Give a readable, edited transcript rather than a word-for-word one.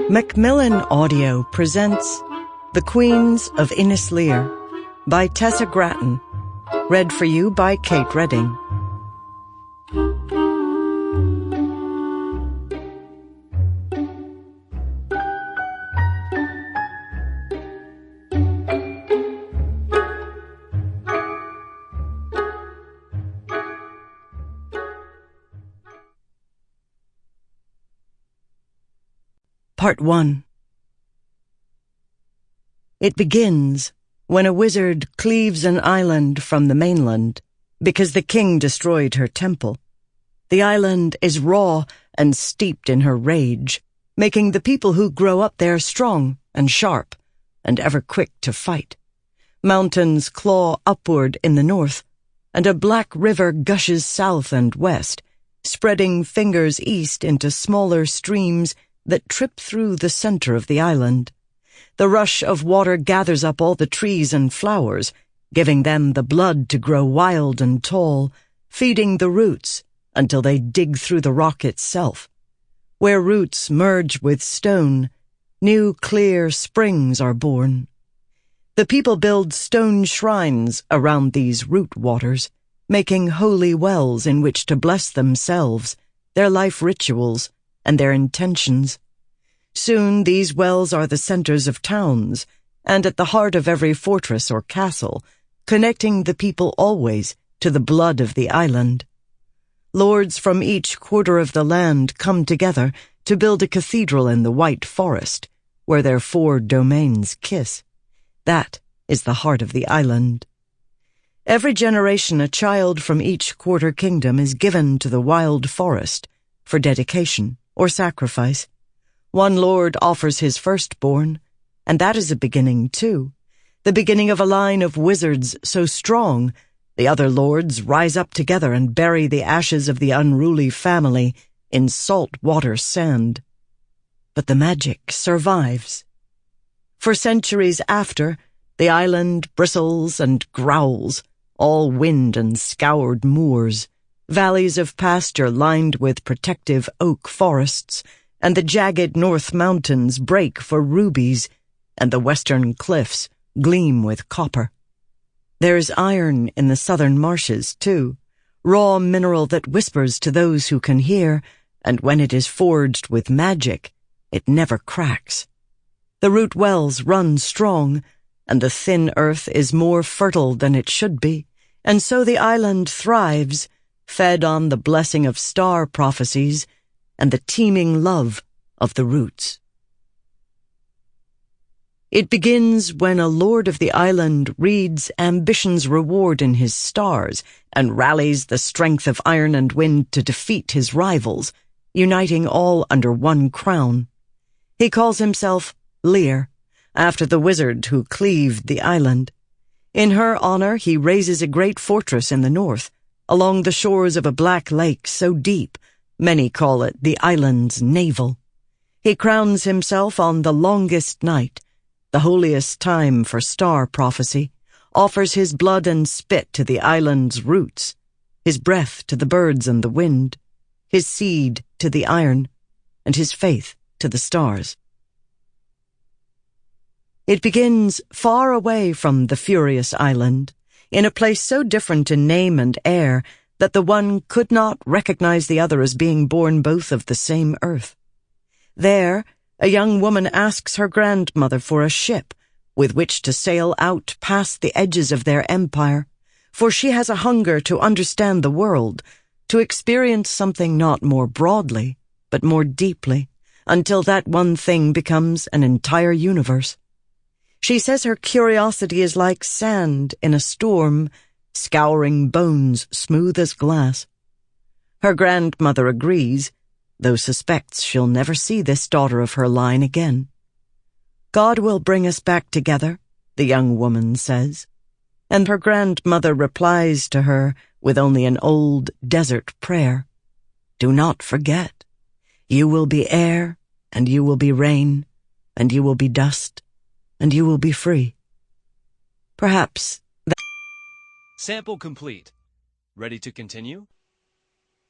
Macmillan Audio presents The Queens of Innis Lear by Tessa Gratton, read for you by Kate Reading. Part 1. It begins when a wizard cleaves an island from the mainland because the king destroyed her temple. The island is raw and steeped in her rage, making the people who grow up there strong and sharp and ever quick to fight. Mountains claw upward in the north, and a black river gushes south and west, spreading fingers east into smaller streams that trip through the center of the island. The rush of water gathers up all the trees and flowers, giving them the blood to grow wild and tall, feeding the roots until they dig through the rock itself. Where roots merge with stone, new clear springs are born. The people build stone shrines around these root waters, making holy wells in which to bless themselves, their life rituals, and their intentions. Soon these wells are the centers of towns, and at the heart of every fortress or castle, connecting the people always to the blood of the island. Lords from each quarter of the land come together to build a cathedral in the White Forest, where their 4 domains kiss. That is the heart of the island. Every generation a child from each quarter kingdom is given to the wild forest for dedication or sacrifice. One lord offers his firstborn, and that is a beginning too, the beginning of a line of wizards so strong the other lords rise up together and bury the ashes of the unruly family in salt water sand. But the magic survives. For centuries after, the island bristles and growls, all wind and scoured moors, valleys of pasture lined with protective oak forests, and the jagged north mountains break for rubies, and the western cliffs gleam with copper. There is iron in the southern marshes, too, raw mineral that whispers to those who can hear, and when it is forged with magic, it never cracks. The root wells run strong, and the thin earth is more fertile than it should be, and so the island thrives, fed on the blessing of star prophecies and the teeming love of the roots. It begins when a lord of the island reads ambition's reward in his stars and rallies the strength of iron and wind to defeat his rivals, uniting all under one crown. He calls himself Lear, after the wizard who cleaved the island. In her honor, he raises a great fortress in the north, along the shores of a black lake so deep, many call it the island's navel. He crowns himself on the longest night, the holiest time for star prophecy, offers his blood and spit to the island's roots, his breath to the birds and the wind, his seed to the iron, and his faith to the stars. It begins far away from the furious island, in a place so different in name and air that the one could not recognize the other as being born both of the same earth. There, a young woman asks her grandmother for a ship with which to sail out past the edges of their empire, for she has a hunger to understand the world, to experience something not more broadly, but more deeply, until that one thing becomes an entire universe. She says her curiosity is like sand in a storm, scouring bones smooth as glass. Her grandmother agrees, though suspects she'll never see this daughter of her line again. God will bring us back together, the young woman says, and her grandmother replies to her with only an old desert prayer. Do not forget, you will be air, and you will be rain, and you will be dust, and you will be free. Perhaps Sample complete. Ready to continue?